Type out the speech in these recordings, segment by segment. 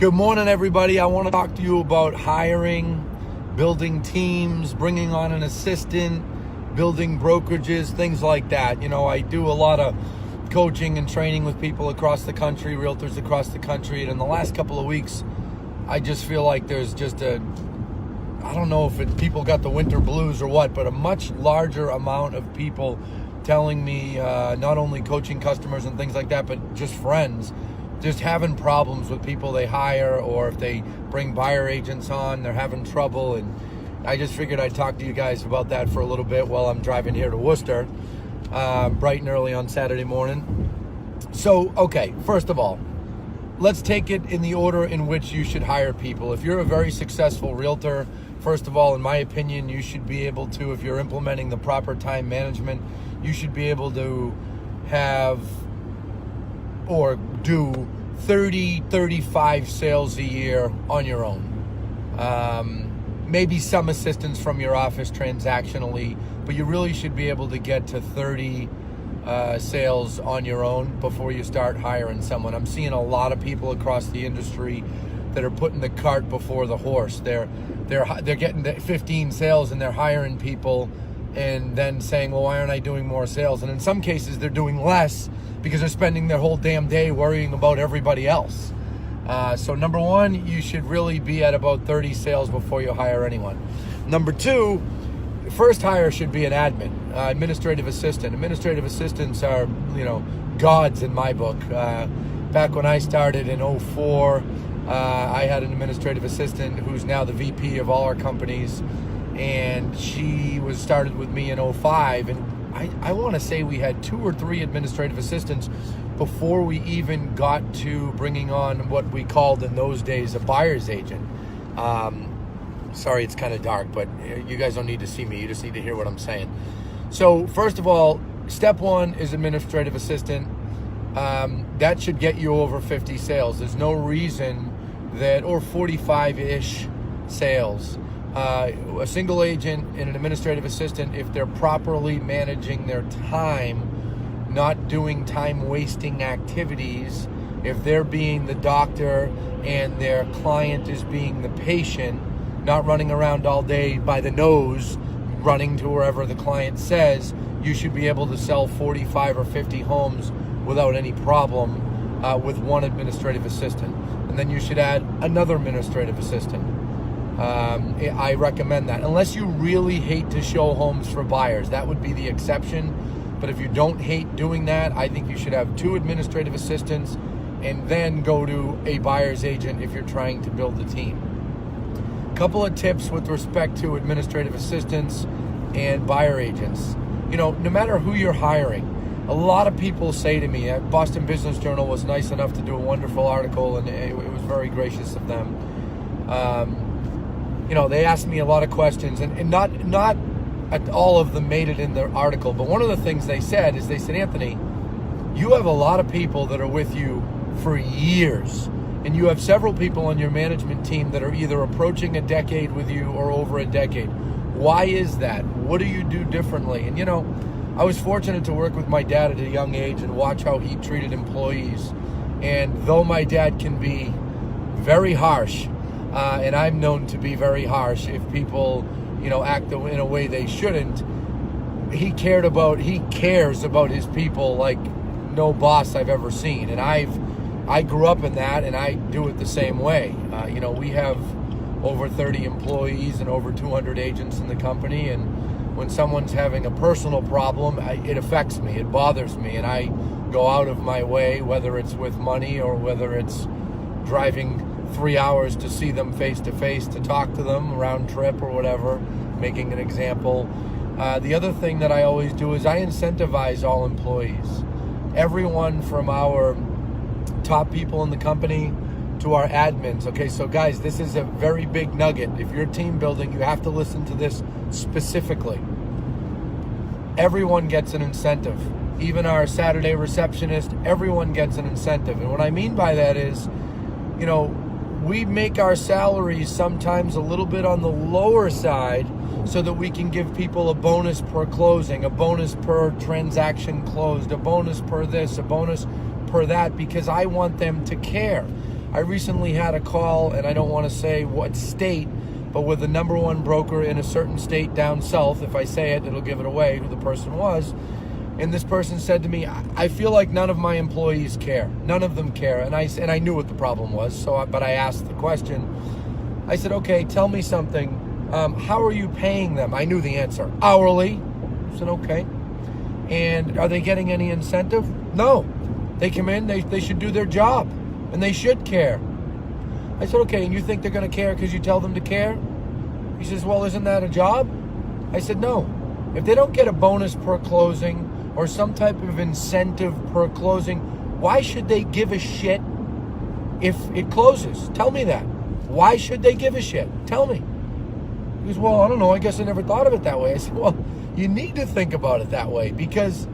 Good morning, everybody. I want to talk to you about hiring, building teams, bringing on an assistant, building brokerages, things like that. You know, I do a lot of coaching and training with people across the country, realtors across the country. And in the last couple of weeks, I just feel like there's just I don't know if people got the winter blues or what, but a much larger amount of people telling me, not only coaching customers and things like that, but just friends, just having problems with people they hire, or if they bring buyer agents on, they're having trouble. And I just figured I'd talk to you guys about that for a little bit while I'm driving here to Worcester, bright and early on Saturday morning. So, okay, first of all, let's take it in the order in which you should hire people. If you're a very successful realtor, first of all, in my opinion, you should be able to, if you're implementing the proper time management, you should be able to have or do 35 sales a year on your own. Maybe some assistance from your office transactionally, but you really should be able to get to 30 sales on your own before you start hiring someone. I'm seeing a lot of people across the industry that are putting the cart before the horse. They're getting the 15 sales and they're hiring people and then saying, well, why aren't I doing more sales? And in some cases, they're doing less because they're spending their whole damn day worrying about everybody else. So number one, you should really be at about 30 sales before you hire anyone. Number two, first hire should be an admin, administrative assistant. Administrative assistants are, gods in my book. Back when I started in 2004, I had an administrative assistant who's now the VP of all our companies, and she was started with me in 2005, and I want to say we had 2 or 3 administrative assistants before we even got to bringing on what we called in those days a buyer's agent. Sorry, it's kind of dark, but you guys don't need to see me. You just need to hear what I'm saying. So first of all, step one is administrative assistant. That should get you over 50 sales. There's no reason that, or 45-ish sales. A single agent and an administrative assistant, if they're properly managing their time, not doing time-wasting activities, if they're being the doctor and their client is being the patient, not running around all day by the nose, running to wherever the client says, you should be able to sell 45 or 50 homes without any problem with one administrative assistant. And then you should add another administrative assistant. I recommend that. Unless you really hate to show homes for buyers, that would be the exception. But if you don't hate doing that, I think you should have 2 administrative assistants and then go to a buyer's agent if you're trying to build a team. Couple of tips with respect to administrative assistants and buyer agents. No matter who you're hiring, a lot of people say to me, Boston Business Journal was nice enough to do a wonderful article, and it was very gracious of them. They asked me a lot of questions, and not all of them made it in their article, but one of the things they said, Anthony, you have a lot of people that are with you for years, and you have several people on your management team that are either approaching a decade with you or over a decade. Why is that? What do you do differently? And I was fortunate to work with my dad at a young age and watch how he treated employees. And though my dad can be very harsh, and I'm known to be very harsh if people, act in a way they shouldn't, he cares about his people like no boss I've ever seen. And I grew up in that, and I do it the same way. We have over 30 employees and over 200 agents in the company, and when someone's having a personal problem, it affects me, it bothers me, and I go out of my way, whether it's with money or whether it's driving 3 hours to see them face to face, to talk to them, round trip or whatever, making an example. The other thing that I always do is I incentivize all employees. Everyone from our top people in the company to our admins. Okay, so guys, this is a very big nugget. If you're team building, you have to listen to this specifically. Everyone gets an incentive. Even our Saturday receptionist, everyone gets an incentive. And what I mean by that is, we make our salaries sometimes a little bit on the lower side so that we can give people a bonus per closing, a bonus per transaction closed, a bonus per this, a bonus per that, because I want them to care. I recently had a call, and I don't want to say what state, but with the number one broker in a certain state down south. If I say it, it'll give it away who the person was. And this person said to me, I feel like none of my employees care. None of them care. And I knew what the problem was, but I asked the question. I said, okay, tell me something. How are you paying them? I knew the answer. Hourly. I said, okay. And are they getting any incentive? No. They come in, they should do their job, and they should care. I said, okay, and you think they're going to care because you tell them to care? He says, well, isn't that a job? I said, no. If they don't get a bonus per closing or some type of incentive per closing, why should they give a shit if it closes? Tell me that. Why should they give a shit? Tell me. He goes, well, I don't know. I guess I never thought of it that way. I said, well, you need to think about it that way, because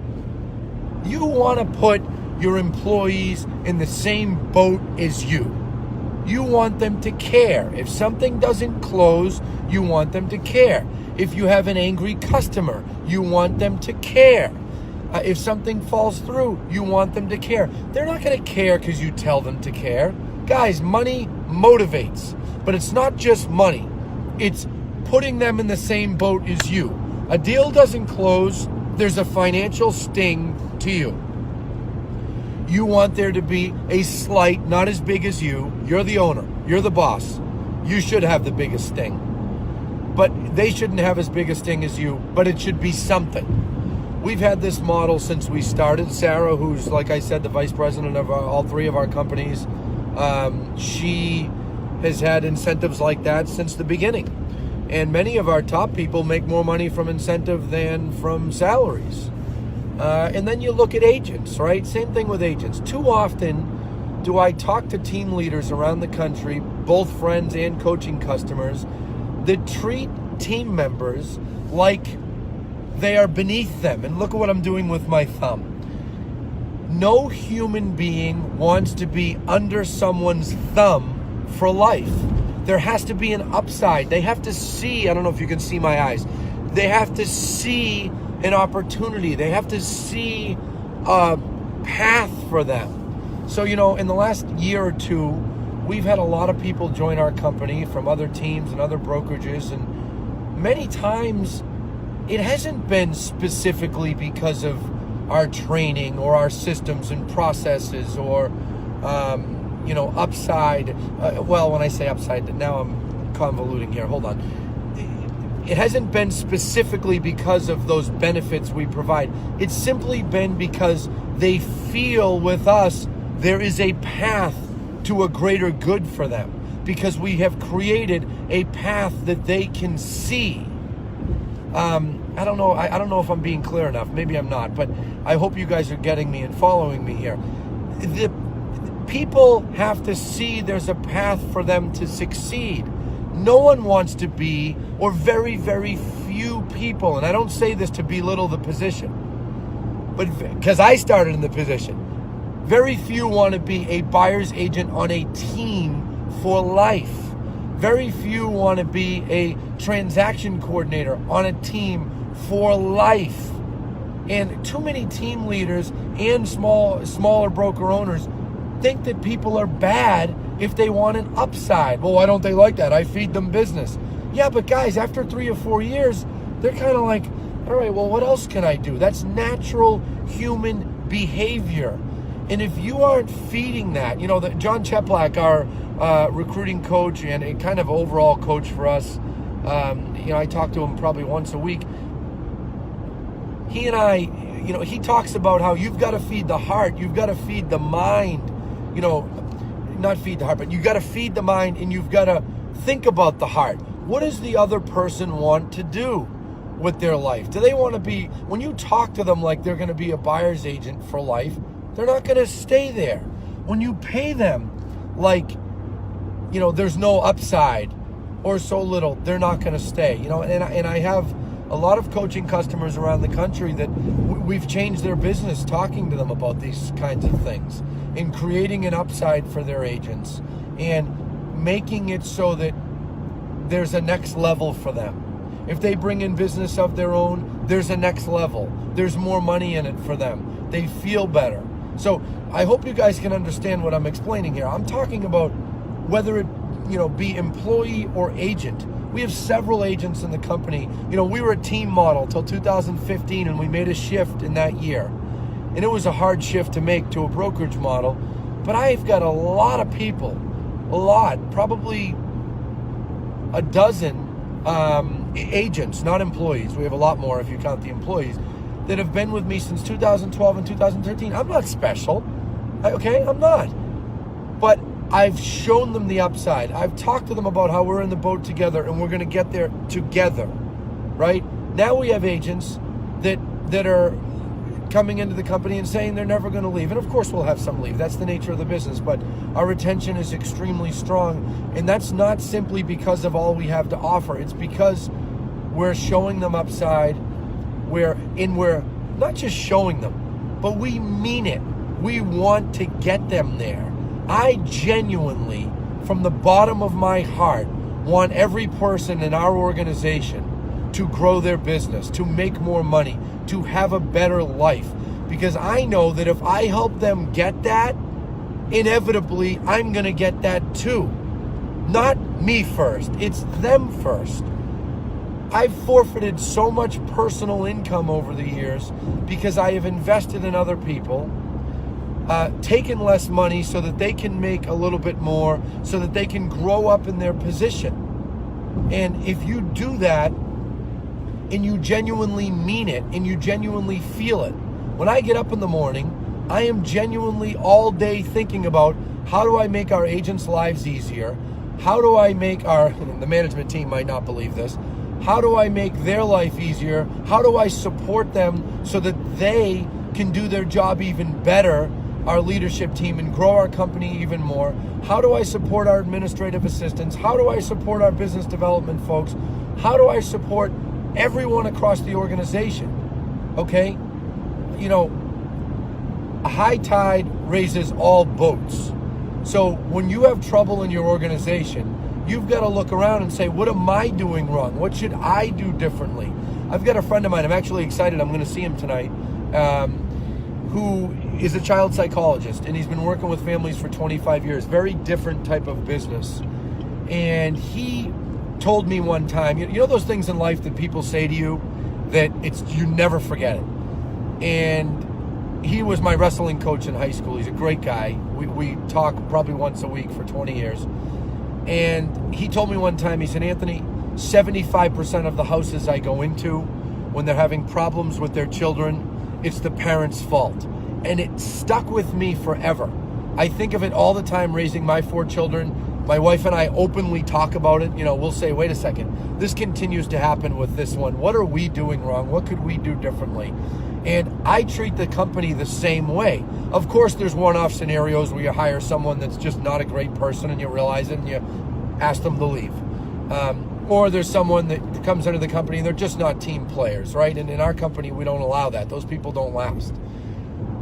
you want to put your employees in the same boat as you. You want them to care. If something doesn't close, you want them to care. If you have an angry customer, you want them to care. If something falls through, you want them to care. They're not going to care because you tell them to care. Guys, money motivates, but it's not just money. It's putting them in the same boat as you. A deal doesn't close, there's a financial sting to you. You want there to be a slight, not as big as you. You're the owner, you're the boss. You should have the biggest sting. But they shouldn't have as big a sting as you, but it should be something. We've had this model since we started. Sarah, who's, like I said, the vice president of all three of our companies, she has had incentives like that since the beginning. And many of our top people make more money from incentive than from salaries. And then you look at agents, right? Same thing with agents. Too often do I talk to team leaders around the country, both friends and coaching customers, that treat team members like they are beneath them. And look at what I'm doing with my thumb. No human being wants to be under someone's thumb for life. There has to be an upside. They have to see, I don't know if you can see my eyes, they have to see an opportunity. They have to see a path for them. So, in the last year or two, we've had a lot of people join our company from other teams and other brokerages, and many times it hasn't been specifically because of our training or our systems and processes or upside. Well, when I say upside, now I'm convoluting here. Hold on. It hasn't been specifically because of those benefits we provide. It's simply been because they feel with us there is a path to a greater good for them, because we have created a path that they can see. I don't know if I'm being clear enough. Maybe I'm not, but I hope you guys are getting me and following me here. The people have to see there's a path for them to succeed. No one wants to be, or very, very few people, and I don't say this to belittle the position, but because I started in the position, very few want to be a buyer's agent on a team for life. Very few want to be a transaction coordinator on a team for life. And too many team leaders and smaller broker owners think that people are bad if they want an upside. Well, why don't they like that? I feed them business. Yeah, but guys, after 3 or 4 years, they're kind of like, all right, well, what else can I do? That's natural human behavior. And if you aren't feeding that, John Cheplak, our recruiting coach and a kind of overall coach for us, I talk to him probably once a week. He and I, he talks about how you've got to feed the heart, you've got to feed the mind, not feed the heart, but you've got to feed the mind, and you've got to think about the heart. What does the other person want to do with their life? Do they want to be, when you talk to them like they're going to be a buyer's agent for life, they're not going to stay there. When you pay them like, there's no upside or so little, they're not going to stay. And I have a lot of coaching customers around the country that we've changed their business talking to them about these kinds of things and creating an upside for their agents and making it so that there's a next level for them. If they bring in business of their own, there's a next level. There's more money in it for them. They feel better. So I hope you guys can understand what I'm explaining here. I'm talking about whether it, be employee or agent. We have several agents in the company. We were a team model till 2015, and we made a shift in that year. And it was a hard shift to make to a brokerage model. But I've got a lot of people, probably a dozen agents, not employees. We have a lot more if you count the employees, that have been with me since 2012 and 2013. I'm not special, okay? I'm not. But I've shown them the upside. I've talked to them about how we're in the boat together and we're going to get there together, right? Now we have agents that are coming into the company and saying they're never going to leave. And of course we'll have some leave. That's the nature of the business. But our retention is extremely strong. And that's not simply because of all we have to offer. It's because we're showing them upside. We're not just showing them, but we mean it. We want to get them there. I genuinely, from the bottom of my heart, want every person in our organization to grow their business, to make more money, to have a better life. Because I know that if I help them get that, inevitably I'm going to get that too. Not me first, it's them first. I've forfeited so much personal income over the years because I have invested in other people, taken less money so that they can make a little bit more, so that they can grow up in their position. And if you do that, and you genuinely mean it, and you genuinely feel it, when I get up in the morning, I am genuinely all day thinking about how do I make our agents' lives easier? How do I make the management team might not believe this, how do I make their life easier? How do I support them so that they can do their job even better, our leadership team, and grow our company even more? How do I support our administrative assistants? How do I support our business development folks? How do I support everyone across the organization? Okay? A high tide raises all boats. So when you have trouble in your organization, you've got to look around and say, what am I doing wrong? What should I do differently? I've got a friend of mine, I'm actually excited, I'm going to see him tonight, who is a child psychologist, and he's been working with families for 25 years. Very different type of business. And he told me one time, you know those things in life that people say to you that you never forget it. And he was my wrestling coach in high school. He's a great guy. We talk probably once a week for 20 years. And he told me one time, he said, Anthony, 75% of the houses I go into when they're having problems with their children, it's the parents' fault. And it stuck with me forever. I think of it all the time raising my 4 children. My wife and I openly talk about it. We'll say, wait a second, this continues to happen with this one. What are we doing wrong? What could we do differently? And I treat the company the same way. Of course, there's one-off scenarios where you hire someone that's just not a great person and you realize it and you ask them to leave. Or there's someone that comes into the company and they're just not team players, right? And in our company, we don't allow that. Those people don't last.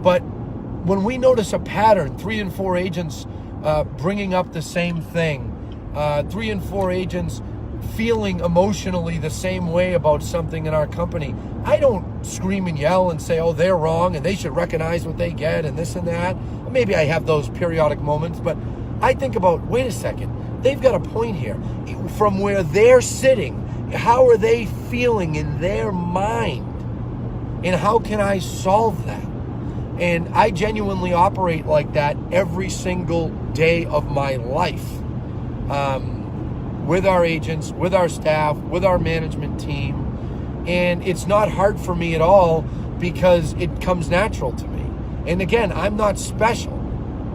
But when we notice a pattern, 3 and 4 agents bringing up the same thing, 3 and 4 agents feeling emotionally the same way about something in our company, I don't scream and yell and say, oh, they're wrong and they should recognize what they get and this and that. Maybe I have those periodic moments, but I think about, wait a second, they've got a point here. From where they're sitting, how are they feeling in their mind? And how can I solve that? And I genuinely operate like that every single day of my life. With our agents, with our staff, with our management team. And it's not hard for me at all because it comes natural to me. And again, I'm not special.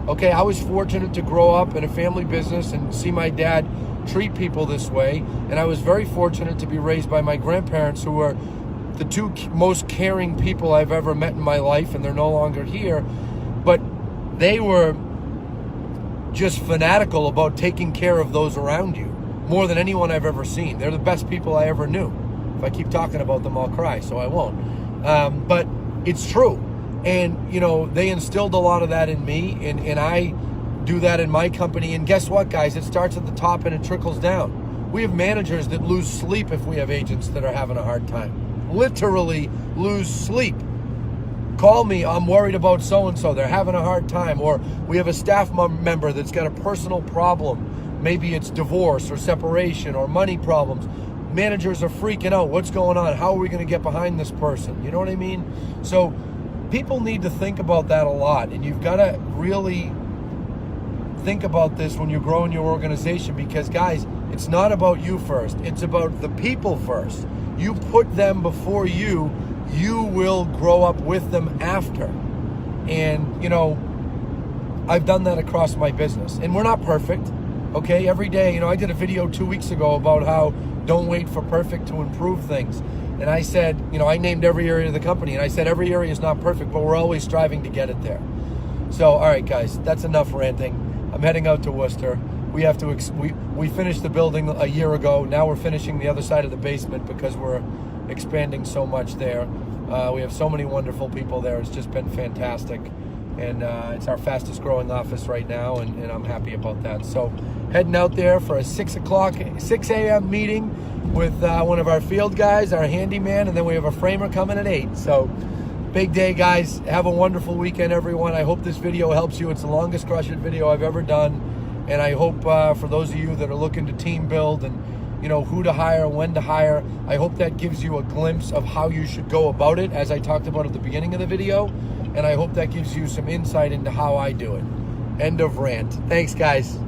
Okay, I was fortunate to grow up in a family business and see my dad treat people this way. And I was very fortunate to be raised by my grandparents, who are the 2 most caring people I've ever met in my life, and they're no longer here. But they were just fanatical about taking care of those around you, more than anyone I've ever seen. They're the best people I ever knew. If I keep talking about them, I'll cry, so I won't. But it's true. And, they instilled a lot of that in me, and I do that in my company. And guess what, guys? It starts at the top and it trickles down. We have managers that lose sleep if we have agents that are having a hard time. Literally lose sleep. call me, I'm worried about so-and-so, they're having a hard time, or we have a staff member that's got a personal problem. Maybe it's divorce or separation or money problems. Managers are freaking out. What's going on? How are we going to get behind this person? You know what I mean? So people need to think about that a lot, and you've got to really think about this when you're growing your organization, because guys, it's not about you first. It's about the people first. You put them before you, you will grow up with them after. And, you know, I've done that across my business. And we're not perfect, okay? Every day, you know, I did a video 2 weeks ago about how don't wait for perfect to improve things. And I said, you know, I named every area of the company, and I said every area is not perfect, but we're always striving to get it there. So, all right, guys, that's enough ranting. I'm heading out to Worcester. We have to, we finished the building a year ago. Now we're finishing the other side of the basement because we're expanding so much there. We have so many wonderful people there. It's just been fantastic. And it's our fastest growing office right now, and I'm happy about that. So heading out there for a 6 a.m. meeting with one of our field guys, our handyman, and then we have a framer coming at 8. So big day, guys. Have a wonderful weekend, everyone. I hope this video helps you. It's the longest Crush It video I've ever done. And I hope for those of you that are looking to team build and, you know, who to hire, when to hire, I hope that gives you a glimpse of how you should go about it, as I talked about at the beginning of the video. And I hope that gives you some insight into how I do it. End of rant. Thanks, guys.